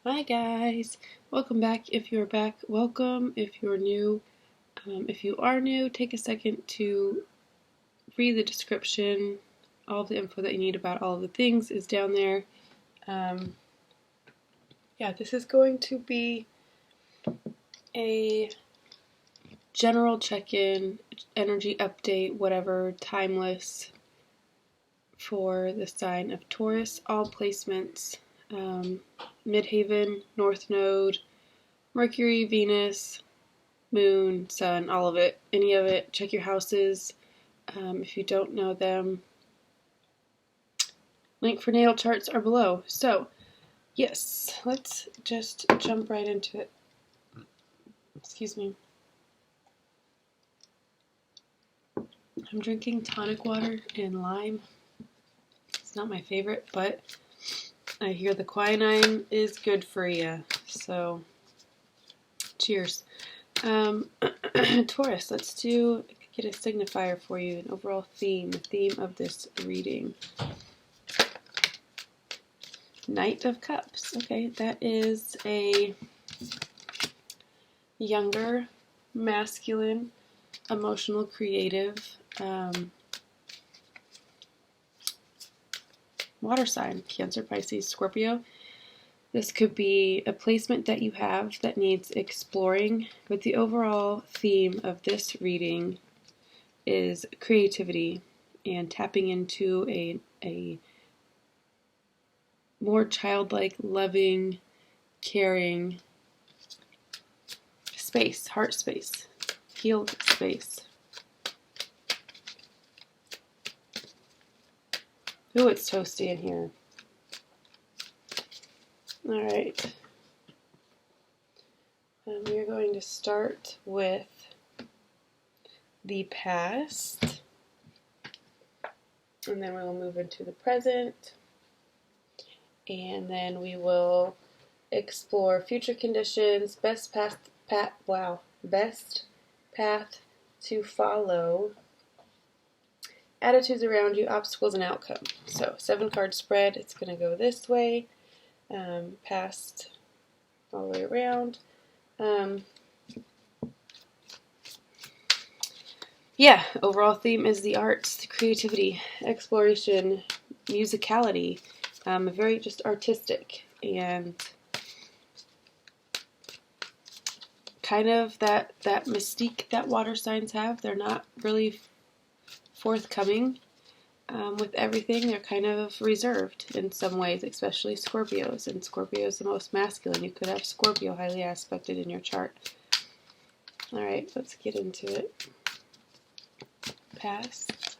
Hi guys, welcome back. If you're back, welcome. If you're new, if you are new, take a second to read the description. All of the info that you need about all of the things is down there. Yeah, this is going to be a general check-in, energy update, whatever, timeless for the sign of Taurus. All placements, Midhaven, North Node, Mercury, Venus, Moon, Sun, all of it, any of it. Check your houses if you don't know them. Link for natal charts are below. So, yes, let's just jump right into it. Excuse me. I'm drinking tonic water and lime. It's not my favorite, but I hear the quinine is good for you. So, cheers. Taurus, let's get a signifier for you, an overall theme, the theme of this reading. Knight of Cups. Okay, that is a younger, masculine, emotional, creative water sign, Cancer, Pisces, Scorpio. This could be a placement that you have that needs exploring, but the overall theme of this reading is creativity and tapping into a more childlike, loving, caring space, heart space, healed space. Ooh, it's toasty in here. All right. We're going to start with the past, and then we will move into the present, and then we will explore future conditions, best path to follow, attitudes around you, obstacles, and outcome. So 7-card spread, it's going to go this way, past all the way around. Yeah, overall theme is the arts, the creativity, exploration, musicality, very just artistic, and kind of that mystique that water signs have. They're not really forthcoming with everything. They're kind of reserved in some ways, especially Scorpios, and Scorpio is the most masculine. You could have Scorpio highly aspected in your chart. All right, let's get into it. Past.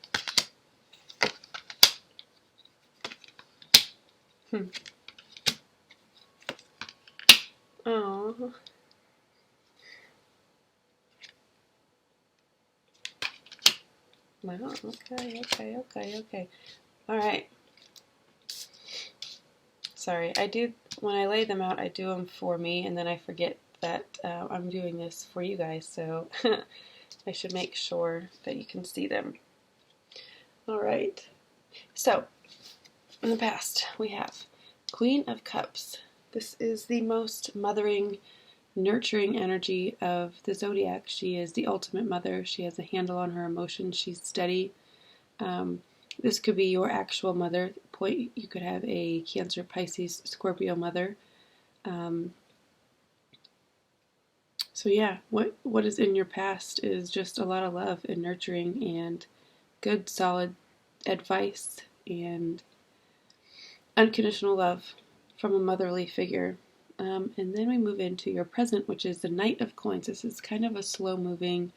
Oh. Wow, okay. Alright. Sorry, when I lay them out, I do them for me, and then I forget that I'm doing this for you guys, so I should make sure that you can see them. Alright. So, in the past, we have Queen of Cups. This is the most mothering, nurturing energy of the zodiac. She is the ultimate mother. She has a handle on her emotions. She's steady. This could be your actual mother. You could have a Cancer, Pisces, Scorpio mother. So yeah, what is in your past is just a lot of love and nurturing and good, solid advice and unconditional love from a motherly figure. And then we move into your present, which is the Knight of Coins. This is kind of a slow-moving,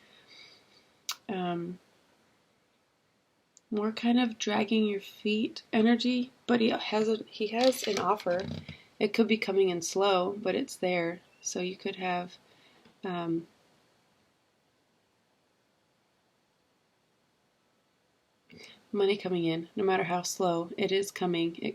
more kind of dragging your feet energy, but he has an offer. It could be coming in slow, but it's there. So you could have money coming in, no matter how slow. It is coming.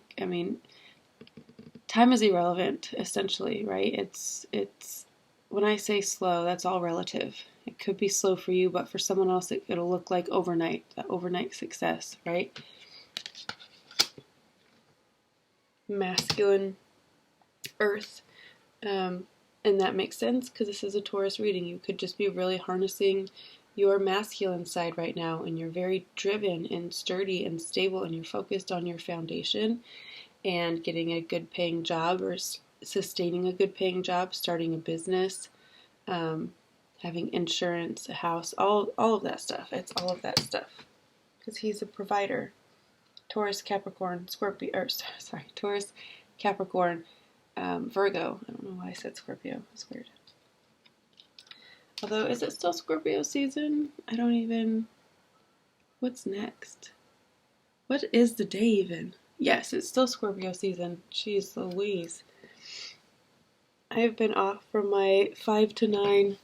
Time is irrelevant, essentially, right? It's when I say slow, that's all relative. It could be slow for you, but for someone else, it'll look like overnight success, right? Masculine, earth, And that makes sense because this is a Taurus reading. You could just be really harnessing your masculine side right now, and you're very driven and sturdy and stable, and you're focused on your foundation and getting a good paying job or sustaining a good paying job, starting a business, having insurance, a house, all of that stuff. It's all of that stuff because he's a provider. Taurus, Capricorn, Scorpio, or sorry, Taurus, Capricorn, Virgo. I don't know why I said Scorpio. It's weird. Although, is it still Scorpio season? I don't even... What's next? What is the day even? Yes, it's still Scorpio season. Jeez Louise. I have been off from my 5 to 9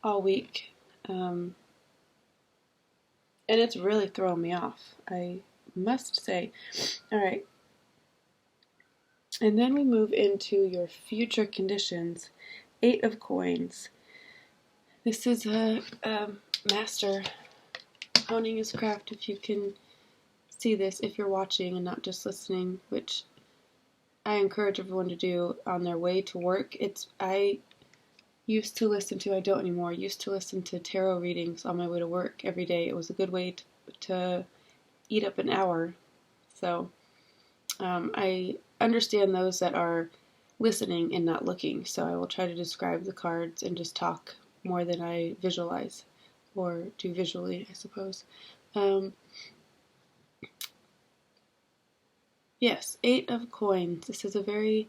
all week. And it's really thrown me off, I must say. Alright. And then we move into your future conditions. 8 of Coins. This is a master honing his craft, if you can see this, if you're watching and not just listening, which I encourage everyone to do on their way to work. I used to listen to, I don't anymore, used to listen to tarot readings on my way to work every day. It was a good way to eat up an hour. So I understand those that are listening and not looking, so I will try to describe the cards and just talk more than I visualize, or do visually, I suppose. Yes, 8 of Coins. This is a very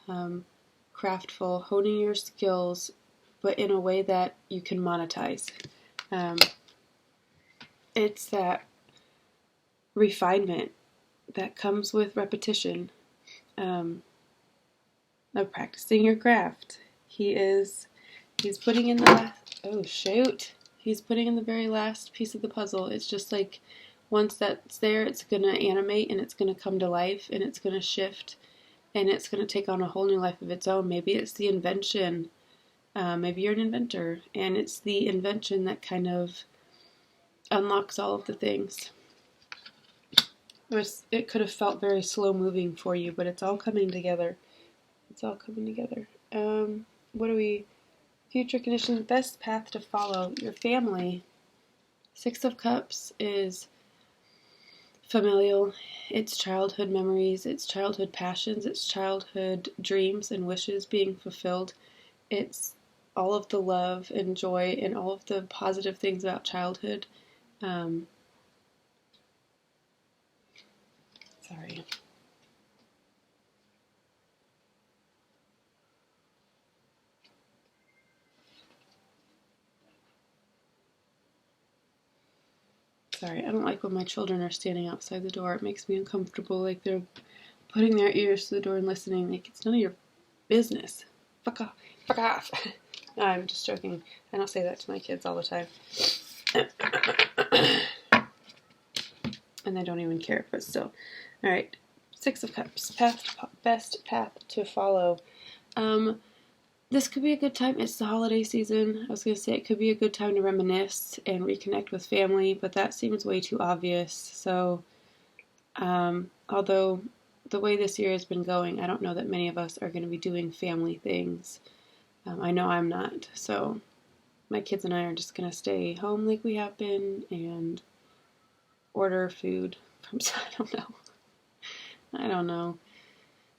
craftful, honing your skills, but in a way that you can monetize. It's that refinement that comes with repetition of practicing your craft. He's putting in the he's putting in the very last piece of the puzzle. It's just like once that's there, it's going to animate and it's going to come to life and it's going to shift and it's going to take on a whole new life of its own. Maybe it's the invention. Maybe you're an inventor and it's the invention that kind of unlocks all of the things. It could have felt very slow moving for you, but it's all coming together. It's all coming together. What do we... Future conditions, best path to follow. Your family. 6 of Cups is familial. It's childhood memories. It's childhood passions. It's childhood dreams and wishes being fulfilled. It's all of the love and joy and all of the positive things about childhood. Sorry. Sorry, I don't like when my children are standing outside the door. It makes me uncomfortable, like they're putting their ears to the door and listening. Like, it's none of your business. Fuck off. Fuck off. No, I'm just joking. I don't say that to my kids all the time. And they don't even care, but still. Alright, 6 of Cups. Best path to follow. This could be a good time. It's the holiday season. I was going to say it could be a good time to reminisce and reconnect with family, but that seems way too obvious. So, although the way this year has been going, I don't know that many of us are going to be doing family things. I know I'm not. So, my kids and I are just going to stay home like we have been and order food from, I don't know.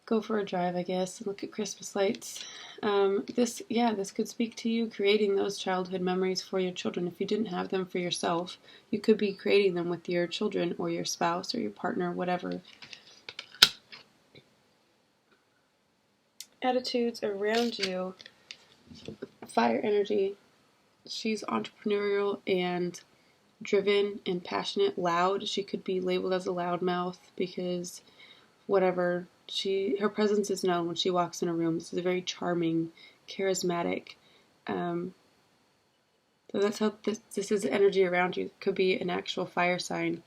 Go for a drive, I guess, and look at Christmas lights. This could speak to you creating those childhood memories for your children. If you didn't have them for yourself, you could be creating them with your children or your spouse or your partner, whatever. Attitudes around you. Fire energy. She's entrepreneurial and driven and passionate, loud. She could be labeled as a loudmouth because whatever. Her presence is known when she walks in a room. This is a very charming, charismatic. So that's how this is energy around you. It could be an actual fire sign.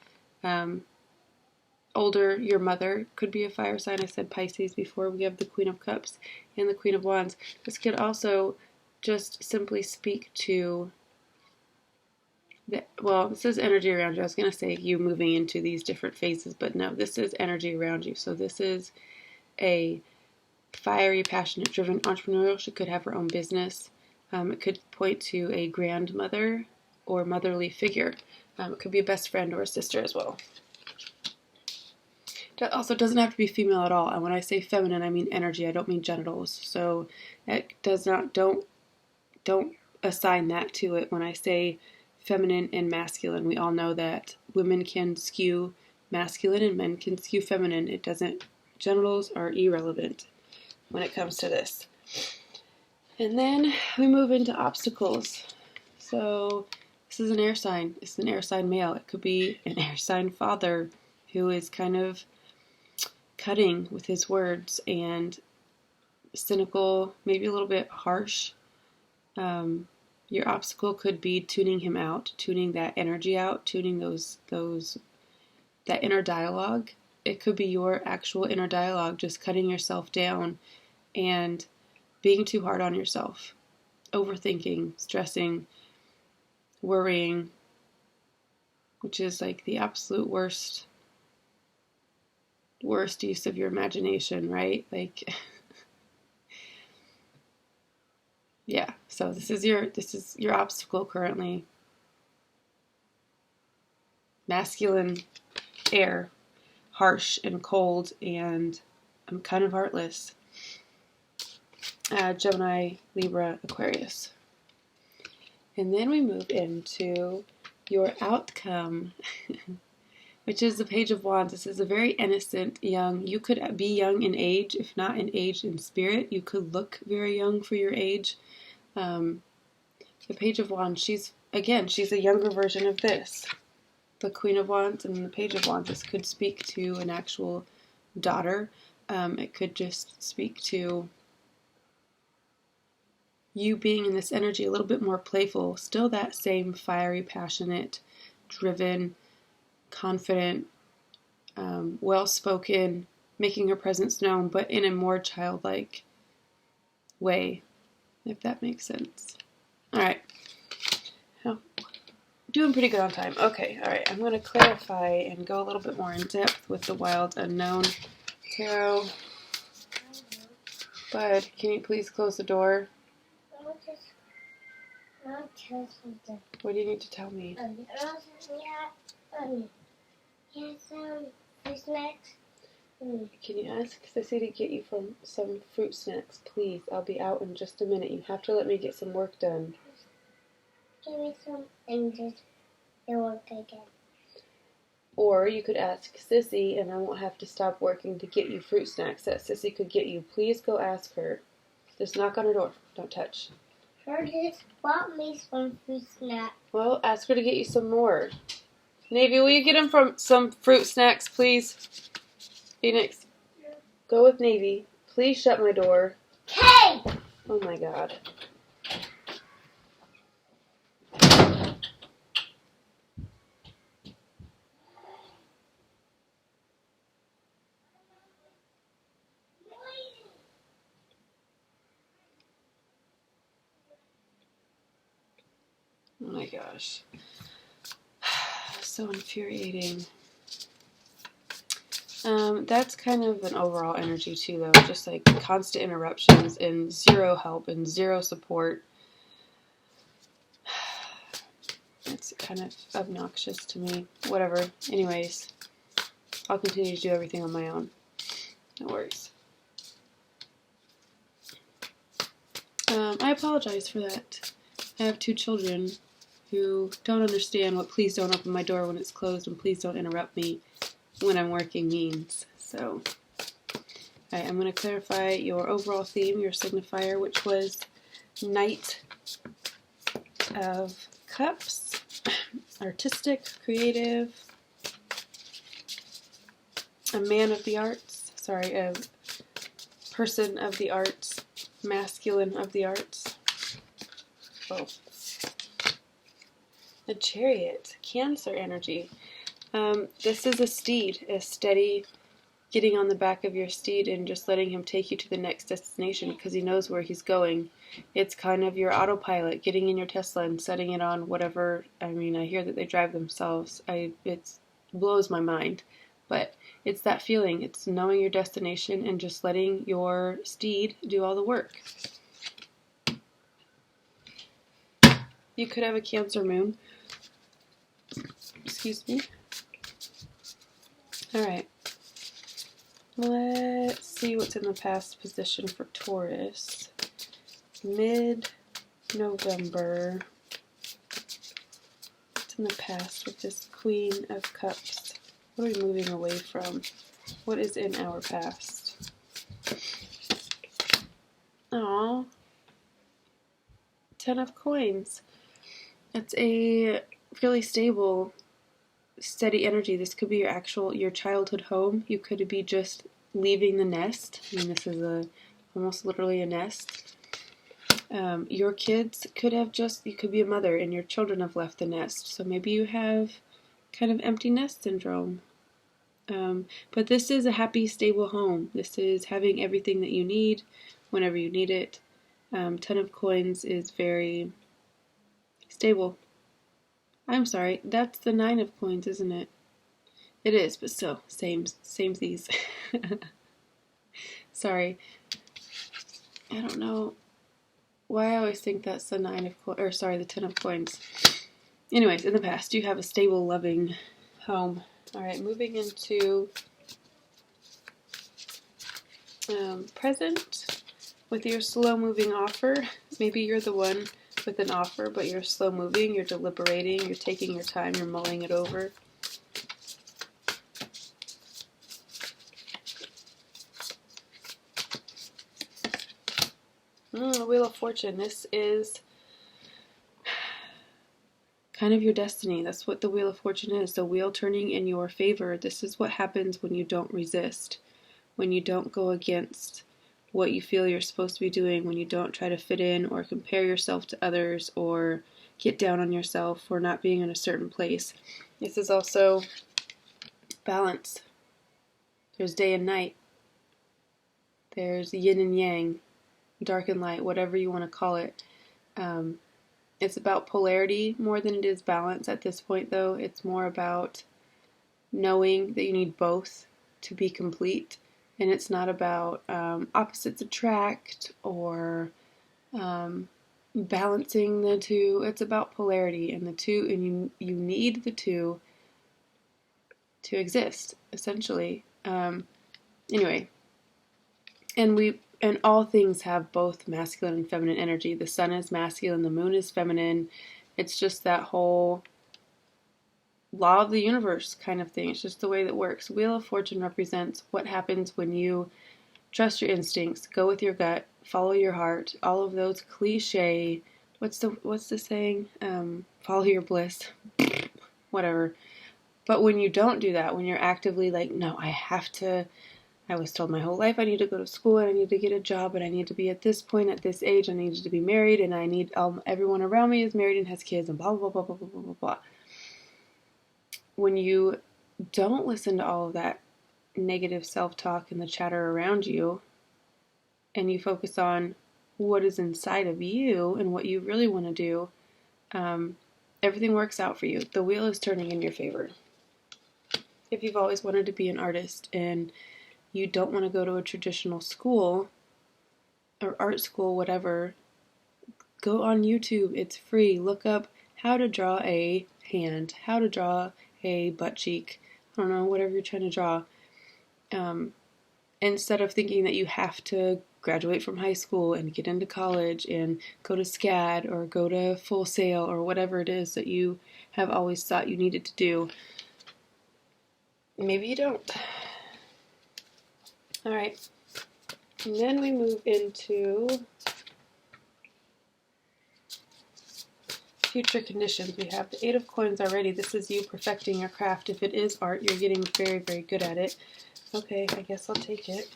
Older, your mother could be a fire sign. I said Pisces before. We have the Queen of Cups and the Queen of Wands. This could also just simply speak to this is energy around you. I was going to say you moving into these different phases, but no, this is energy around you. So this is a fiery, passionate, driven, entrepreneurial. She could have her own business. It could point to a grandmother or motherly figure. It could be a best friend or a sister as well. It also doesn't have to be female at all. And when I say feminine, I mean energy. I don't mean genitals. So it does not, don't assign that to it. When I say feminine and masculine, we all know that women can skew masculine and men can skew feminine. It doesn't, genitals are irrelevant when it comes to this. And then we move into obstacles. So this is an air sign. This is an air sign male. It could be an air sign father who is kind of cutting with his words and cynical, maybe a little bit harsh. Your obstacle could be tuning him out, tuning that energy out, tuning that inner dialogue. It could be your actual inner dialogue, just cutting yourself down and being too hard on yourself, overthinking, stressing, worrying, which is like the absolute worst use of your imagination, right? Like, yeah, so this is your obstacle currently. Masculine air, harsh and cold, and I'm kind of heartless. Gemini, Libra, Aquarius. And then we move into your outcome, which is the Page of Wands. This is a very innocent, young, you could be young in age, if not in age, in spirit. You could look very young for your age. The Page of Wands, she's a younger version of this. The Queen of Wands and the Page of Wands. This could speak to an actual daughter. It could just speak to you being in this energy a little bit more playful. Still that same fiery, passionate, driven, confident, well-spoken, making her presence known, but in a more childlike way, if that makes sense. All right. Doing pretty good on time. Okay, all right. I'm going to clarify and go a little bit more in depth with the Wild Unknown Tarot. Bud, can you please close the door? What do you need to tell me? Can you ask Sissy to get you some fruit snacks, please? I'll be out in just a minute. You have to let me get some work done. Give me some and just work again. Or you could ask Sissy, and I won't have to stop working to get you fruit snacks that Sissy could get you. Please go ask her. Just knock on her door. Don't touch. Her just bought me some fruit snacks. Well, ask her to get you some more. Navy, will you get him some fruit snacks, please? Phoenix, go with Navy. Please shut my door. Hey! Oh my God. Oh my gosh. So infuriating. That's kind of an overall energy too, though. Just like constant interruptions and zero help and zero support. It's kind of obnoxious to me. Whatever. Anyways, I'll continue to do everything on my own. No worries. I apologize for that. I have 2 children who don't understand what please don't open my door when it's closed and please don't interrupt me when I'm working means. So, alright, I'm going to clarify your overall theme, your signifier, which was Knight of Cups, artistic, creative, a man of the arts, a person of the arts, masculine of the arts. Oh. The Chariot, Cancer energy. This is a steed, a steady getting on the back of your steed and just letting him take you to the next destination because he knows where he's going. It's kind of your autopilot, getting in your Tesla and setting it on whatever. I mean, I hear that they drive themselves. It blows my mind. But it's that feeling. It's knowing your destination and just letting your steed do all the work. You could have a Cancer moon. Excuse me. Alright. Let's see what's in the past position for Taurus. Mid-November. What's in the past with this Queen of Cups? What are we moving away from? What is in our past? Aww. 10 of Coins. It's a really stable, steady energy. This could be your childhood home. You could be just leaving the nest. I mean, this is almost literally a nest. Your kids could have you could be a mother and your children have left the nest. So maybe you have kind of empty nest syndrome. But this is a happy, stable home. This is having everything that you need whenever you need it. 10 of Coins is very stable. I'm sorry, that's the 9 of Coins, isn't it? It is, but still, samesies. Sorry. I don't know why I always think that's the 9 of Coins, or sorry, the 10 of Coins. Anyways, in the past, you have a stable, loving home. Alright, moving into present with your slow-moving offer. Maybe you're the one with an offer, but you're slow-moving, you're deliberating, you're taking your time, you're mulling it over. The Wheel of Fortune. This is kind of your destiny. That's what the Wheel of Fortune is. The wheel turning in your favor. This is what happens when you don't resist, when you don't go against what you feel you're supposed to be doing, when you don't try to fit in or compare yourself to others or get down on yourself for not being in a certain place. This is also balance. There's day and night. There's yin and yang, dark and light, whatever you want to call it. It's about polarity more than it is balance at this point, though. It's more about knowing that you need both to be complete. And it's not about opposites attract or balancing the two. It's about polarity and the two, and you need the two to exist, essentially. Anyway, and all things have both masculine and feminine energy. The sun is masculine, the moon is feminine. It's just that whole law of the universe kind of thing. It's just the way that works. Wheel of Fortune represents what happens when you trust your instincts, go with your gut, follow your heart, all of those cliche, what's the saying? Follow your bliss. Whatever. But when you don't do that, when you're actively like, no, I was told my whole life I need to go to school and I need to get a job and I need to be at this point, at this age, I need to be married and I need everyone around me is married and has kids and blah, blah, blah, blah, blah, blah, blah, blah. When you don't listen to all of that negative self-talk and the chatter around you, and you focus on what is inside of you and what you really want to do, everything works out for you. The wheel is turning in your favor. If you've always wanted to be an artist and you don't want to go to a traditional school or art school, whatever, go on YouTube. It's free. Look up how to draw a hand, how to draw a butt cheek, I don't know, whatever you're trying to draw. Instead of thinking that you have to graduate from high school and get into college and go to SCAD or go to Full Sail or whatever it is that you have always thought you needed to do. Maybe you don't. Alright. And then we move into future conditions. We have the 8 of Coins already. This is you perfecting your craft. If it is art, you're getting very, very good at it. Okay, I guess I'll take it.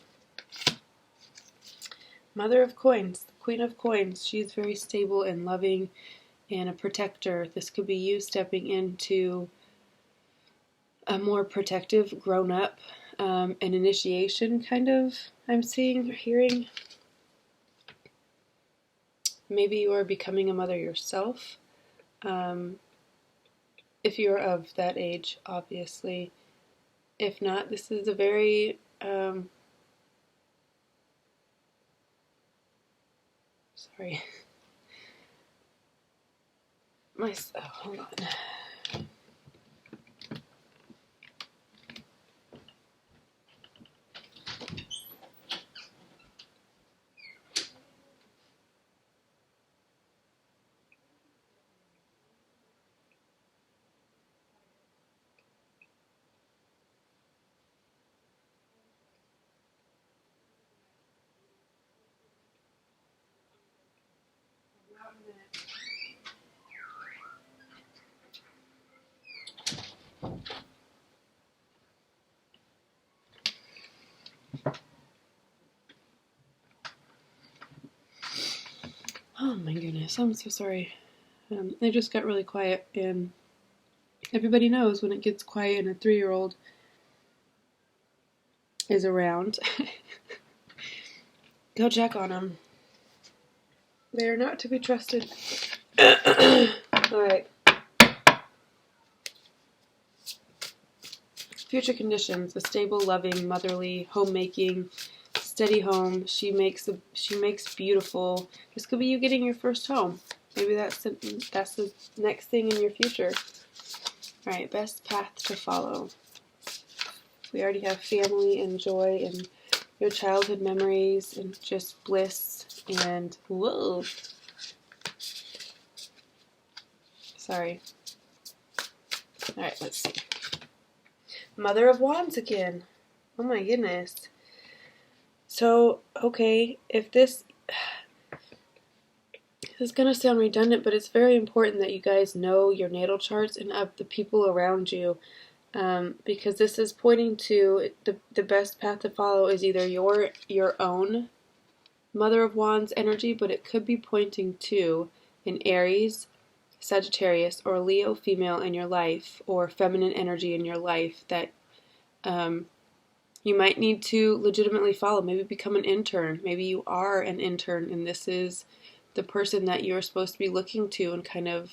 Mother of Coins, the Queen of Coins. She's very stable and loving and a protector. This could be you stepping into a more protective, grown-up, an initiation kind of, I'm seeing or hearing. Maybe you are becoming a mother yourself. If you're of that age, obviously. If not, this is a very sorry. Hold on. Oh my goodness, I'm so sorry. I just got really quiet, and everybody knows when it gets quiet and a 3-year-old is around, go check on them. They are not to be trusted. Alright. Future conditions: a stable, loving, motherly, homemaking, steady home. She makes beautiful. This could be you getting your first home. Maybe that's the next thing in your future. All right, best path to follow. We already have family and joy and your childhood memories and just bliss and whoa. Sorry. All right, let's see. Mother of Wands again. Oh my goodness. So, okay, if this is going to sound redundant, but it's very important that you guys know your natal charts and of the people around you, because this is pointing to the best path to follow is either your own Mother of Wands energy, but it could be pointing to an Aries, Sagittarius, or Leo female in your life, or feminine energy in your life that you might need to legitimately follow. Maybe become an intern. Maybe you are an intern and this is the person that you're supposed to be looking to and kind of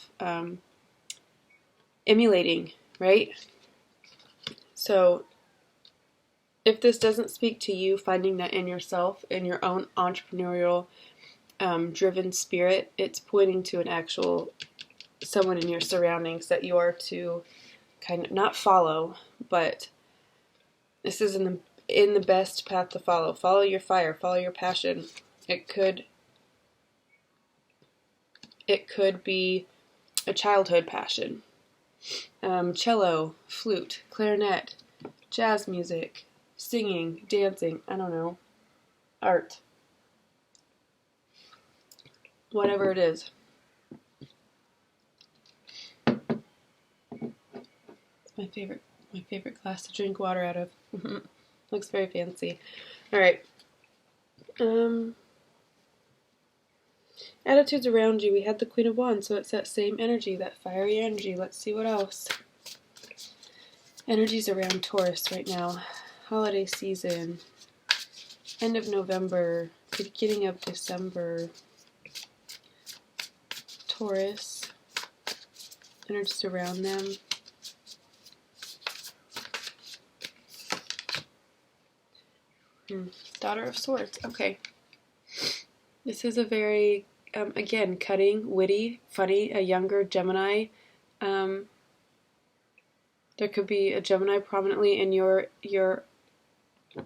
emulating, right? So if this doesn't speak to you, finding that in yourself, in your own entrepreneurial driven spirit, it's pointing to an actual someone in your surroundings that you are to kind of not follow, but this is in the best path to follow. Follow your fire, follow your passion. It could be a childhood passion. Cello, flute, clarinet, jazz music, singing, dancing, I don't know, art. Whatever it is. It's my favorite glass to drink water out of. Looks very fancy. Alright. Attitudes around you. We had the Queen of Wands, so it's that same energy, that fiery energy. Let's see what else. Energies around Taurus right now. Holiday season. End of November. Beginning of December. Taurus. Energies around them. Daughter of Swords. Okay. This is a very, again, cutting, witty, funny, a younger Gemini. There could be a Gemini prominently in your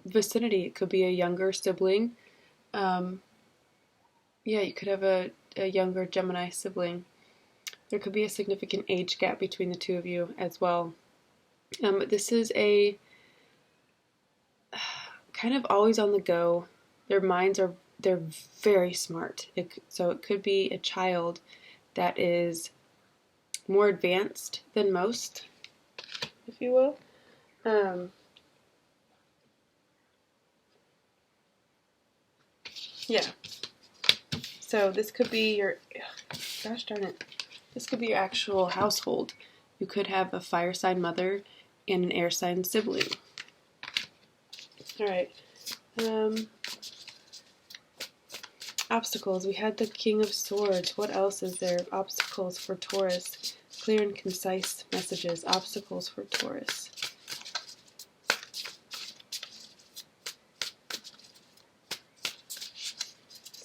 vicinity. It could be a younger sibling. Yeah, you could have a younger Gemini sibling. There could be a significant age gap between the two of you as well. This is a kind of always on the go. Their minds they're very smart. So it could be a child that is more advanced than most, if you will. Yeah. So this could be your, gosh darn it, this could be your actual household. You could have a fire sign mother and an air sign sibling. Alright. Obstacles. We had the King of Swords. What else is there? Obstacles for Taurus. Clear and concise messages. Obstacles for Taurus.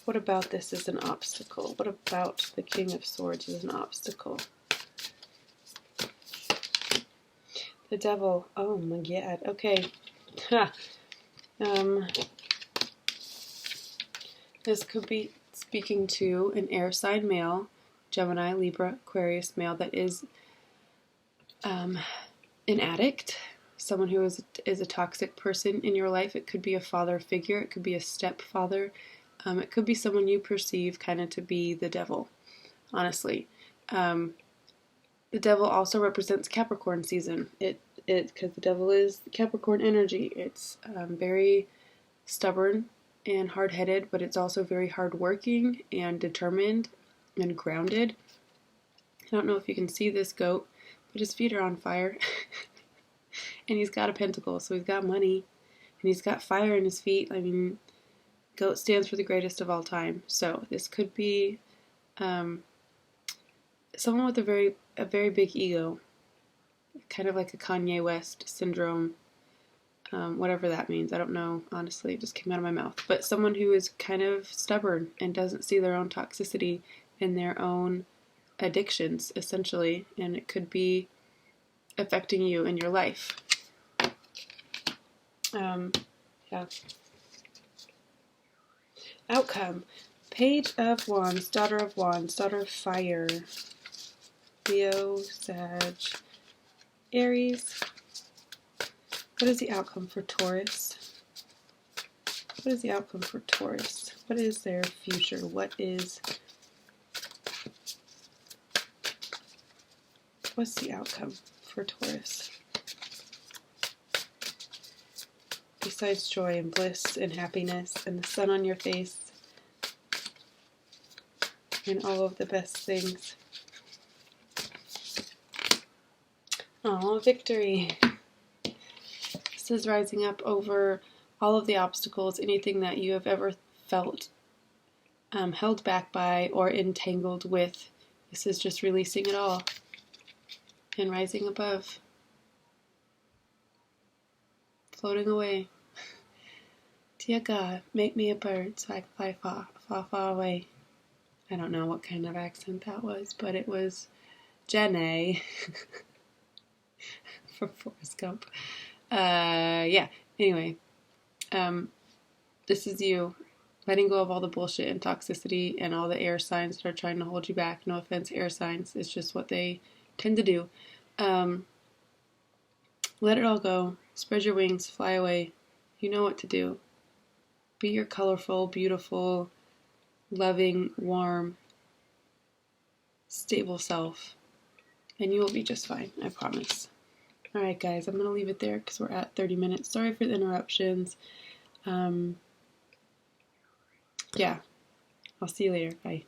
What about this is an obstacle? What about the King of Swords is an obstacle? The Devil. Oh my God. Okay. Ha. This could be speaking to an air sign male, Gemini, Libra, Aquarius male that is an addict, someone who is a toxic person in your life. It could be a father figure. It could be a stepfather. It could be someone you perceive kind of to be the devil, honestly. The devil also represents Capricorn season. Because the devil is Capricorn energy. It's very stubborn and hard-headed, but it's also very hardworking and determined and grounded. I don't know if you can see this goat, but his feet are on fire. And he's got a pentacle, so he's got money. And he's got fire in his feet. I mean, goat stands for the greatest of all time. So this could be someone with a very big ego. Kind of like a Kanye West syndrome. Whatever that means. I don't know, honestly. It just came out of my mouth. But someone who is kind of stubborn and doesn't see their own toxicity and their own addictions, essentially. And it could be affecting you in your life. Yeah. Outcome. Page of Wands, Daughter of Wands, Daughter of Fire. Leo, Sag, Aries. What is the outcome for Taurus? What is the outcome for Taurus? What is their future? What's the outcome for Taurus? Besides joy and bliss and happiness and the sun on your face and all of the best things. Oh, victory. This is rising up over all of the obstacles, anything that you have ever felt held back by or entangled with. This is just releasing it all and rising above. Floating away. Dear God, make me a bird so I can fly far, far, far away. I don't know what kind of accent that was, but it was Jenny from Forrest Gump. Yeah, anyway, this is you letting go of all the bullshit and toxicity and all the air signs that are trying to hold you back. No offense, air signs. It's just what they tend to do. Let it all go. Spread your wings. Fly away. You know what to do. Be your colorful, beautiful, loving, warm, stable self. And you will be just fine. I promise. Alright guys, I'm going to leave it there because we're at 30 minutes. Sorry for the interruptions. Yeah. I'll see you later. Bye.